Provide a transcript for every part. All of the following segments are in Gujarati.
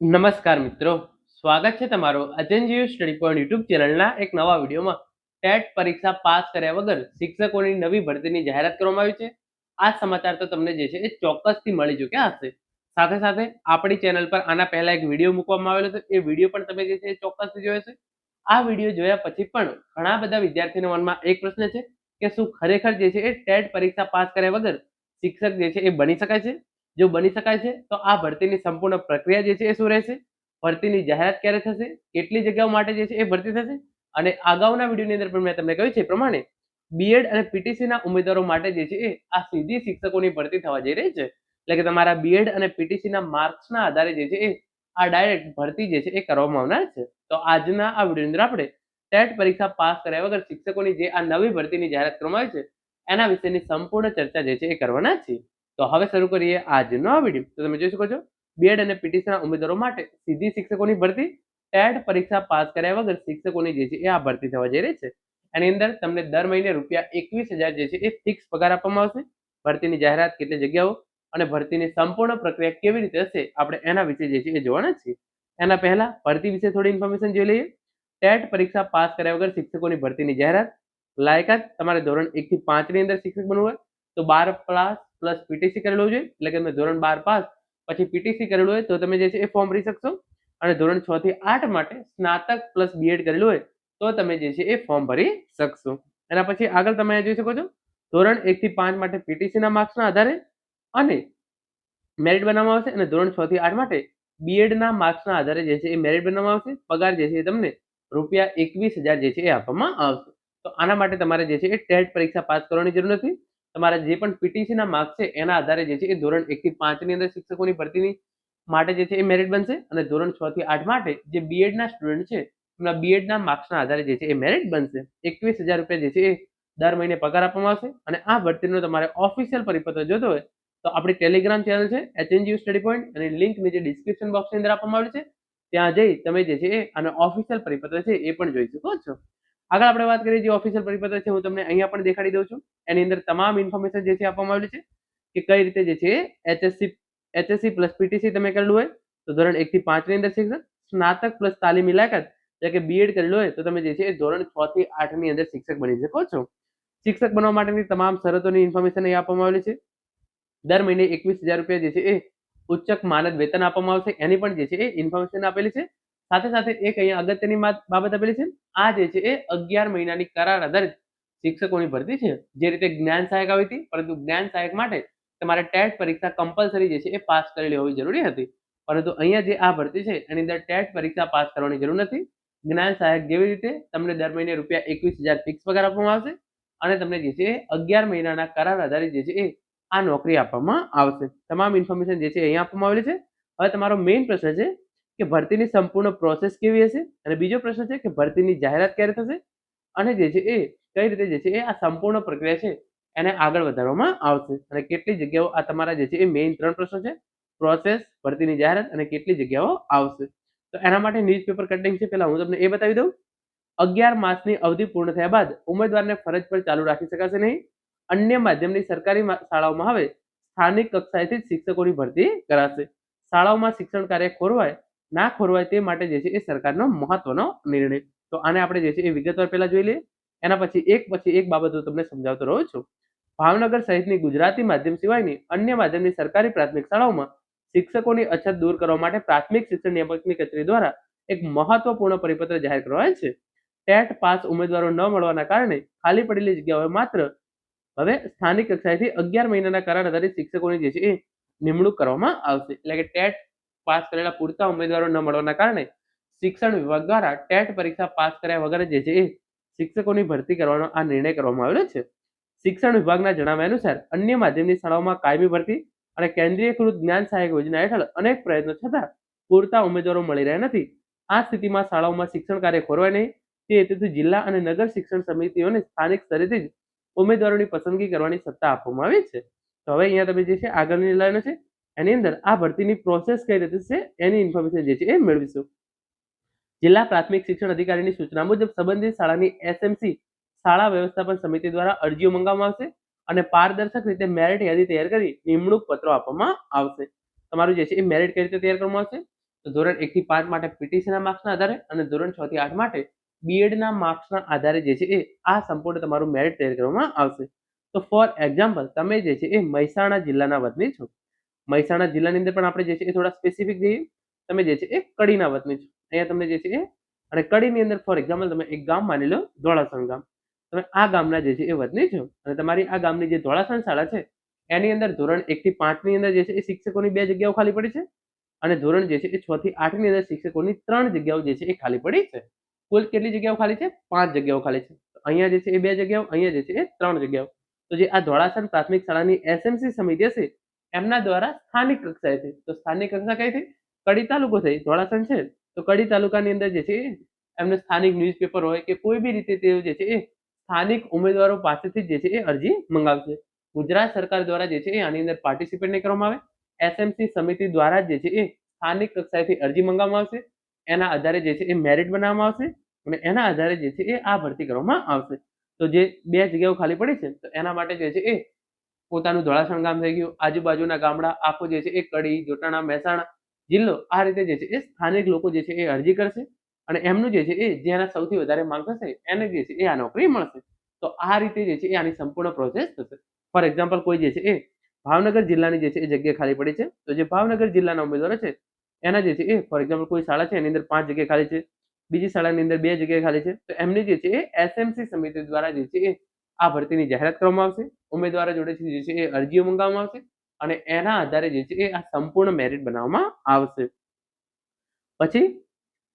નમસ્કાર મિત્રો, સ્વાગત છે તમારું અજનજીવ સ્ટડી પોઈન્ટ યુટ્યુબ ચેનલના એક નવા વિડીયોમાં. ટેટ પરીક્ષા પાસ કર્યા વગર શિક્ષકોની નવી ભરતીની જાહેરાત કરવામાં આવી છે. આ સમાચાર તો તમને જે છે એ ચોક્કસથી મળી ચૂક્યા હશે. સાથે સાથે આપણી ચેનલ પર આના પહેલા એક વિડીયો મૂકવામાં આવેલો છે, એ વિડીયો પણ તમે જે છે એ ચોક્કસથી જોયો છે. આ વિડીયો જોયા પછી પણ ઘણા બધા વિદ્યાર્થીઓના મનમાં એક પ્રશ્ન છે કે શું ખરેખર જે છે એ ટેટ પરીક્ષા પાસ કર્યા વગર શિક્ષક જે છે એ બની શકાય છે? જો બની શકાય છે તો આ ભરતીની સંપૂર્ણ પ્રક્રિયા જે છે એ શું રહેશે, ભરતીની જાહેરાત ક્યારે થશે, કેટલી જગ્યાઓ માટે જે છે એ ભરતી થશે, અને અગાઉના વિડીયોની અંદર પણ મેં તમને કહ્યું છે એ પ્રમાણે બીએડ અને પીટીસી ના ઉમેદવારો માટે જે છે એ આ સીધી શિક્ષકોની ભરતી થવા જઈ રહી છે. એટલે કે તમારા બીએડ અને પીટીસી ના માર્ક્સના આધારે જે છે એ આ ડાયરેક્ટ ભરતી જે છે એ કરવામાં આવનાર છે. તો આજના આ વિડીયોની અંદર આપણે ટેટ પરીક્ષા પાસ કર્યા વગર શિક્ષકોની જે આ નવી ભરતીની જાહેરાત કરવામાં આવી છે એના વિશેની સંપૂર્ણ ચર્ચા જે છે એ કરવાના છે. તો હવે શરૂ કરીએ આજનો આ વિડીયો. તો તમે જોઈ શકો છો, બીએડ અને પીટીસીના ઉમેદવારો માટે સીધી શિક્ષકોની ભરતી, ટેટ પરીક્ષા પાસ કર્યા વગર શિક્ષકોની જે છે એ આ ભરતી થવા જઈ રહી છે. એની અંદર તમને દર મહિને ₹21,000 જે છે એ ફિક્સ પગાર આપવામાં આવશે. ભરતીની જાહેરાત, કેટલી જગ્યાઓ અને ભરતીની સંપૂર્ણ પ્રક્રિયા કેવી રીતે હશે, આપણે એના વિશે જે છે એ જોવાના છીએ. એના પહેલા ભરતી વિશે થોડી ઇન્ફોર્મેશન જોઈ લઈએ. ટેટ પરીક્ષા પાસ કર્યા વગર શિક્ષકોની ભરતીની જાહેરાત. લાયકાત, તમારે ધોરણ 1 થી 5 ની અંદર શિક્ષક બનવું હોય તો 12 પ્લસ પીટીસી કરેલું જોઈએ. એટલે કે તમે ધોરણ 12 પાસ પછી પીટીસી કરેલું હોય તો તમે જે છે એ ફોર્મ ભરી શકશો. અને ધોરણ 6 થી 8 માટે સ્નાતક પ્લસ બીએડ કરેલું હોય તો તમે જે છે એ ફોર્મ ભરી શકશો. એના પછી આગળ તમે જોઈ શકો છો, ધોરણ 1 થી 5 માટે પીટીસી ના માર્ક્સના આધારે અને મેરિટ બનાવવામાં આવશે, અને ધોરણ 6 થી 8 માટે બીએડ ના માર્ક્સના આધારે જે છે એ મેરિટ બનાવવામાં આવશે. પગાર જે છે એ તમને ₹21,000 જે છે એ આપવામાં આવશે. તો આના માટે તમારે જે છે એ ટેટ પરીક્ષા પાસ કરવાની જરૂર નથી. તમારા જે પણ પીટીસી ના માર્ક્સ છે એના આધારે જે છે એ ધોરણ 1 થી 5 ની અંદર શિક્ષકોની ભરતીની માટે જે છે એ મેરિટ બનશે, અને ધોરણ 6 થી 8 માટે જે બીએડ ના સ્ટુડન્ટ છે એમના બીએડ ના માર્ક્સના આધારે જે છે એ મેરિટ બનશે. ₹21,000 જે છે એ દર મહિને પગાર આપવામાં આવશે. અને આ ભરતીનો તમારે ઓફિશિયલ પરિપત્ર જોતો હોય તો આપણી ટેલિગ્રામ ચેનલ છે એચએનજીયુ સ્ટડી પોઈન્ટ, એની લિંક નીચે ડિસ્ક્રિપ્શન બોક્સની અંદર આપવામાં આવેલી છે. ત્યાં જઈ તમે જે છે એ આનો ઓફિશિયલ પરિપત્ર છે એ પણ જોઈ શકો છો. આગળ આપણે વાત કરીએ, જે ઓફિશિયલ પરિપત્ર છે હું તમને અહીંયા પણ દેખાડી દઉં છું. એની અંદર તમામ ઇન્ફોર્મેશન જે છે આપવામાં આવેલી છે કે કઈ રીતે જે છે એચએસસી પ્લસ પીટીસી તમે કરેલું હોય તો ધોરણ 1 થી 5 ની અંદર શિક્ષક, સ્નાતક પ્લસ તાલીમી લાયકાત એટલે કે બીએડ કરેલું હોય તો તમે જે છે એ ધોરણ 6 થી 8 ની અંદર શિક્ષક બની શકો છો. શિક્ષક બનવા માટેની તમામ શરતોની ઇન્ફોર્મેશન અહીં આપવામાં આવેલી છે. દર મહિને ₹21,000 જે છે એ ઉચ્ચક માનદ વેતન આપવામાં આવશે, એની પણ જે છે એ ઇન્ફોર્મેશન આપેલી છે. સાથે સાથે એક અહીંયા અગત્યની બાબત આપેલી છે, આ જે છે એ 11 મહિનાની કરાર આધારિત શિક્ષકોની ભરતી છે. જે રીતે જ્ઞાન સહાયક આવી હતી, પરંતુ જ્ઞાન સહાયક માટે તમારે ટેટ પરીક્ષા કમ્પલસરી જે છે એ પાસ કરેલી હોવી જરૂરી હતી. પરંતુ અહીંયા જે આ ભરતી છે એની અંદર ટેટ પરીક્ષા પાસ કરવાની જરૂર નથી. જ્ઞાન સહાયક જેવી રીતે તમને દર મહિને ₹21,000 ફિક્સ પગાર આપવામાં આવશે, અને તમને જે છે 11 મહિનાના કરાર આધારિત જે છે એ આ નોકરી આપવામાં આવશે. તમામ ઇન્ફોર્મેશન જે છે અહીંયા આપવામાં આવેલી છે. હવે તમારો મેઇન પ્રશ્ન છે કે ભરતીની સંપૂર્ણ પ્રોસેસ કેવી હશે, અને બીજો પ્રશ્ન છે કે ભરતીની જાહેરાત ક્યારે થશે, અને જે છે એ કઈ રીતે જે છે એ આ સંપૂર્ણ પ્રક્રિયા છે એને આગળ વધારવામાં આવશે, અને કેટલી જગ્યાઓ, આ તમારા જે છે એ મેઇન 3 પ્રશ્નો છે: પ્રોસેસ, ભરતીની જાહેરાત અને કેટલી જગ્યાઓ આવશે. તો એના માટે ન્યૂઝપેપર કટિંગ છે, પહેલા હું તમને એ બતાવી દઉં. 11 માસની અવધિ પૂર્ણ થયા બાદ ઉમેદવારને ફરજ પર ચાલુ રાખી શકાશે નહીં. અન્ય માધ્યમની સરકારી શાળાઓમાં હવે સ્થાનિક કક્ષાએથી શિક્ષકોની ભરતી કરાશે. શાળાઓમાં શિક્ષણ કાર્ય ખોરવાય ના ખોરવાય તે માટે જે છે એ સરકારનો મહત્વનો નિર્ણય. તો આને આપણે જે છે એ વિગતવાર પહેલા જોઈ લઈએ. એના પછી એક બાબત હું તમને સમજાવતો રહું છું. ભાવનગર સહિતની ગુજરાતી માધ્યમ સિવાયની અન્ય માધ્યમની સરકારી પ્રાથમિક શાળાઓમાં શિક્ષકોની અછત દૂર કરવા માટે પ્રાથમિક શિક્ષણ નિયામકની કચેરી દ્વારા એક મહત્વપૂર્ણ પરિપત્ર જાહેર કરવામાં છે. ટેટ પાસ ઉમેદવારો ન મળવાના કારણે ખાલી પડેલી જગ્યાઓ માત્ર હવે સ્થાનિક કક્ષાએથી 11 મહિનાના કરાર આધારિત શિક્ષકોની જે છે એ નિમણૂક કરવામાં આવશે. એટલે કે ટેટ પાસ કરેલા પૂરતા ઉમેદવારો ન મળવાના કારણે શિક્ષણ વિભાગ દ્વારા ટેટ પરીક્ષા પાસ કર્યા વગર જે છે એ શિક્ષકોની ભરતી કરવાનો આ નિર્ણય કરવામાં આવેલો છે. શિક્ષણ વિભાગના જણાવ્યા અનુસાર અન્ય માધ્યમની શાળાઓમાં કાયમી ભરતી અને કેન્દ્રીયકૃત જ્ઞાન સહાયક યોજના હેઠળ અનેક પ્રયત્નો છતાં પૂરતા ઉમેદવારો મળી રહ્યા નથી. આ સ્થિતિમાં શાળાઓમાં શિક્ષણ કાર્ય ખોરવાય નહીં તે હેતુથી જિલ્લા અને નગર શિક્ષણ સમિતિઓને સ્થાનિક સ્તરેથી જ ઉમેદવારોની પસંદગી કરવાની સત્તા આપવામાં આવી છે. તો હવે અહીંયા તમે જે છે આગળની લાઈનો છે એની અંદર આ ભરતીની પ્રોસેસ કઈ રીતે છે એની ઇન્ફોર્મેશન જે છે એ મેળવીશું. જિલ્લા પ્રાથમિક શિક્ષણ અધિકારીની સૂચના મુજબ સંબંધિત શાળાની એસએમસી શાળા વ્યવસ્થાપન સમિતિ દ્વારા અરજીઓ મંગાવવામાં આવશે, અને પારદર્શક રીતે મેરિટ યાદી તૈયાર કરી નિમણૂક પત્રો આપવામાં આવશે. તમારું જે છે એ મેરિટ કઈ રીતે તૈયાર કરવામાં આવશે, તો ધોરણ 1 થી 5 માટે પીટીસીના માર્ક્સના આધારે અને ધોરણ 6 થી 8 માટે બીએડના માર્ક્સના આધારે જે છે એ આ સંપૂર્ણ તમારું મેરિટ તૈયાર કરવામાં આવશે. તો ફોર એક્ઝામ્પલ તમે જે છે એ મહેસાણા જિલ્લાના વતની છો. મહેસાણા જિલ્લાની અંદર પણ આપણે જે છે એ થોડા સ્પેસિફિક જઈએ. તમે જે છે એ કડીના વતની છો. અહીંયા તમને જે છે એ અને કડીની અંદર ફોર એક્ઝામ્પલ તમે એક ગામ માની લો ધોળાસણ ગામ. તમે આ ગામના જે છે એ વતની છો અને તમારી આ ગામની જે ધોળાસણ શાળા છે એની અંદર ધોરણ 1 થી 5 ની અંદર જે છે એ શિક્ષકોની 2 જગ્યાઓ ખાલી પડી છે અને ધોરણ જે છે એ 6 થી 8 ની અંદર શિક્ષકોની 3 જગ્યાઓ જે છે એ ખાલી પડી છે. કુલ કેટલી જગ્યાઓ ખાલી છે? 5 જગ્યાઓ ખાલી છે. અહીંયા જે છે એ 2 જગ્યાઓ, અહીંયા જે છે એ 3 જગ્યાઓ. તો જે આ ધોળાસણ પ્રાથમિક શાળાની એસએમસી સમિતિ હશે એમના દ્વારા સ્થાનિક કક્ષાએથી, તો સ્થાનિક કક્ષા કઈ થઈ? કડી તાલુકો થઈ. ધોળાસણ છે તો કડી તાલુકાની અંદર જે છે એમને સ્થાનિક ન્યૂઝપેપર હોય કે કોઈ બી રીતે તેઓ જે છે એ સ્થાનિક ઉમેદવારો પાસેથી જે છે એ અરજી મંગાવશે. ગુજરાત સરકાર દ્વારા જે છે એ આની અંદર પાર્ટિસિપેટ નહીં કરવામાં આવે. એસએમસી સમિતિ દ્વારા જે છે એ સ્થાનિક કક્ષાએથી અરજી મંગાવવામાં આવશે. એના આધારે જે છે એ મેરિટ બનાવવામાં આવશે અને એના આધારે જે છે એ આ ભરતી કરવામાં આવશે. તો જે 2 જગ્યાઓ ખાલી પડી છે તો એના માટે જે છે એ પોતાનું ધોળાસણ ગામ થઈ ગયું, આજુબાજુના ગામડા આખો જે છે એ કડી, જોટાણા, મહેસાણા જિલ્લો આ રીતે જે છે એ સ્થાનિક લોકો જે છે એ અરજી કરશે અને એમનું જે છે એ જેના સૌથી વધારે માંગ હશે એને જે છે એ આ નોકરી મળશે. તો આ રીતે જે છે એ આની સંપૂર્ણ પ્રોસેસ થશે. ફોર એક્ઝામ્પલ કોઈ જે છે એ ભાવનગર જિલ્લાની જે છે એ જગ્યા ખાલી પડી છે તો જે ભાવનગર જિલ્લાના ઉમેદવારો છે એના જે છે એ ફોર એક્ઝામ્પલ કોઈ શાળા છે એની અંદર 5 જગ્યા ખાલી છે, બીજી શાળાની અંદર 2 જગ્યા ખાલી છે, તો એમની જે છે એ એસએમસી સમિતિ દ્વારા જે છે એ આ ભરતીની જાહેરાત કરવામાં આવશે. ઉમેદવારો જોડેથી જે છે એ અરજીઓ મંગાવવામાં આવશે અને એના આધારે જે છે એ આ સંપૂર્ણ મેરિટ બનાવવામાં આવશે. પછી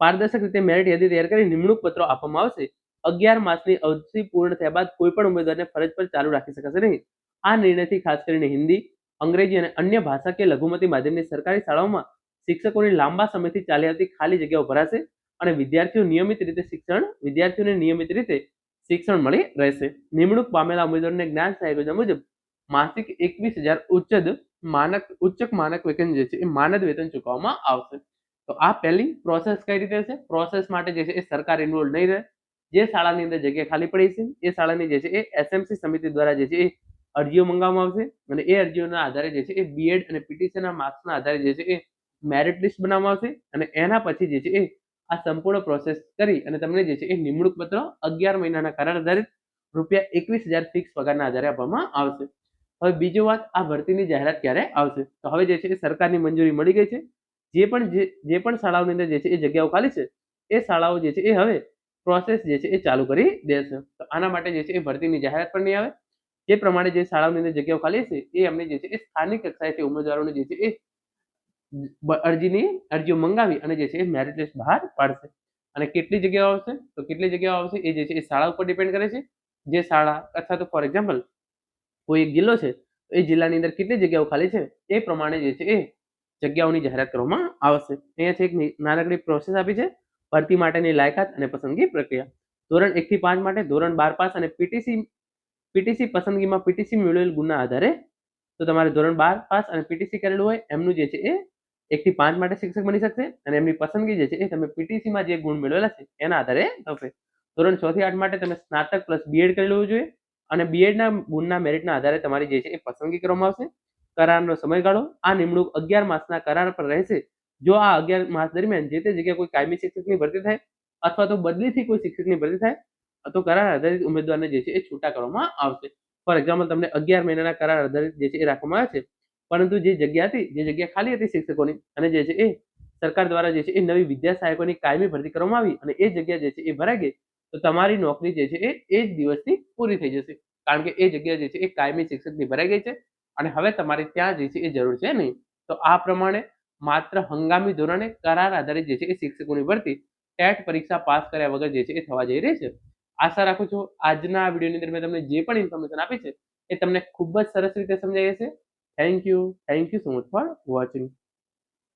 પારદર્શક રીતે મેરિટ યાદી તૈયાર કરી નિમણૂક પત્રો આપવામાં આવશે. 11 માસની અવધિ પૂર્ણ થયા બાદ કોઈ પણ ઉમેદવારને ફરજ પર ચાલુ રાખી શકાશે નહીં. આ નિર્ણયથી ખાસ કરીને હિન્દી, અંગ્રેજી અને અન્ય ભાષા કે લઘુમતી માધ્યમની સરકારી શાળાઓમાં શિક્ષકોની લાંબા સમયથી ચાલી આવતી ખાલી જગ્યાઓ ભરાશે અને વિદ્યાર્થીઓને નિયમિત રીતે શિક્ષણ મળી રહેશે. નિમણૂક પામેલા ઉમેદવારોને જ્ઞાન સહાયક યોજના મુજબ માસિક 21,000 ઉચ્ચક માનક વેતન જે છે એ માનદ વેતન ચૂકવવામાં આવશે. તો આ પહેલી પ્રોસેસ કઈ રીતે છે? પ્રોસેસ માટે જે છે એ સરકાર ઇન્વોલ્વ નહીં રહે. જે શાળાની અંદર જગ્યા ખાલી પડી છે એ શાળાની જે છે એ એસએમસી સમિતિ દ્વારા જે છે એ અરજીઓ મંગાવવામાં આવશે અને એ અરજીઓના આધારે જે છે એ બીએડ અને પીટીસીના માર્ક્સના આધારે જે છે એ મેરિટ લિસ્ટ બનાવવામાં આવશે અને એના પછી જે છે એ આ સંપૂર્ણ પ્રોસેસ કરી અને તમને જે છે એ નિમણૂક પત્ર 11 મહિનાના કરાર આધારિત ₹21,000 ફિક્સ પગારના આધારે આપવામાં આવશે. હવે બીજી વાત, આ ભરતીની જાહેરાત ક્યારે આવશે? તો હવે જે છે એ સરકારની મંજૂરી મળી ગઈ છે. જે પણ શાળાઓની અંદર જે છે એ જગ્યાઓ ખાલી છે એ શાળાઓ જે છે એ હવે પ્રોસેસ જે છે એ ચાલુ કરી દેશે. તો આના માટે જે છે એ ભરતીની જાહેરાત પણ નહીં આવે. જે પ્રમાણે જે શાળાઓની અંદર જગ્યાઓ ખાલી છે એ અમને જે છે એ સ્થાનિક કક્ષાએથી ઉમેદવારોને જે છે એ અરજીઓ મંગાવી અને જે છે એ મેરિટ લિસ્ટ બહાર પાડશે. અને કેટલી જગ્યાઓ આવશે? તો કેટલી જગ્યાઓ આવશે એ જે છે એ શાળા ઉપર ડિપેન્ડ કરે છે. જે શાળા અથવા તો ફોર એક્ઝામ્પલ કોઈ એક જિલ્લો છે તો એ જિલ્લાની અંદર કેટલી જગ્યાઓ ખાલી છે એ પ્રમાણે જે છે એ જગ્યાઓની જાહેરાત કરવામાં આવશે. અહીંયા છે એક નાનકડી પ્રોસેસ આપી છે. ભરતી માટેની લાયકાત અને પસંદગી પ્રક્રિયા. ધોરણ 1 થી 5 માટે ધોરણ 12 પાસ અને પીટીસી પસંદગીમાં પીટીસી મેળવેલ ગુણના આધારે, તો તમારે ધોરણ 12 પાસ અને પીટીસી કરેલું હોય એમનું જે છે એ 1 થી 5 માટે શિક્ષક બની શકશે અને એમની પસંદગી જે છે એ તમે પીટીસીમાં જે ગુણ મેળવેલા છે એના આધારે થશે. ધોરણ 6 થી 8 માટે તમે સ્નાતક પ્લસ બીએડ કરેલું હોવું જોઈએ અને બીએડના ગુણના મેરિટના આધારે તમારી જે છે એ પસંદગી કરવામાં આવશે. કરારનો સમયગાળો, આ નિમણૂક 11 માસના કરાર પર રહેશે. જો આ 11 માસ દરમિયાન જે તે જગ્યાએ કોઈ કાયમી શિક્ષકની ભરતી થાય અથવા તો બદલીથી કોઈ શિક્ષકની ભરતી થાય તો કરાર આધારિત ઉમેદવારને જે છે એ છૂટા કરવામાં આવશે. ફોર એક્ઝામ્પલ તમને 11 મહિનાના કરાર આધારિત જે છે એ રાખવામાં આવે છે, પરંતુ જે જગ્યા ખાલી હતી શિક્ષકોની અને જે છે એ સરકાર દ્વારા જે છે એ નવી વિદ્યા સહાયકોની કાયમી ભરતી કરવામાં આવી અને એ જગ્યા જે છે એ ભરાઈ ગઈ તો તમારી નોકરી જે છે એ જ દિવસથી પૂરી થઈ જશે. કારણ કે એ જગ્યા જે છે એ કાયમી શિક્ષકની ભરાઈ ગઈ છે અને હવે તમારે ત્યાં જે છે એ જરૂર છે નહીં. તો આ પ્રમાણે માત્ર હંગામી ધોરણે કરાર આધારિત જે છે એ શિક્ષકોની ભરતી ટેટ પરીક્ષા પાસ કર્યા વગર જે છે એ થવા જઈ રહી છે. આશા રાખું છું આજના વિડીયોની અંદર મેં તમને જે પણ ઇન્ફોર્મેશન આપી છે એ તમને ખૂબ જ સરસ રીતે સમજાઈ હશે. Thank you so much for watching.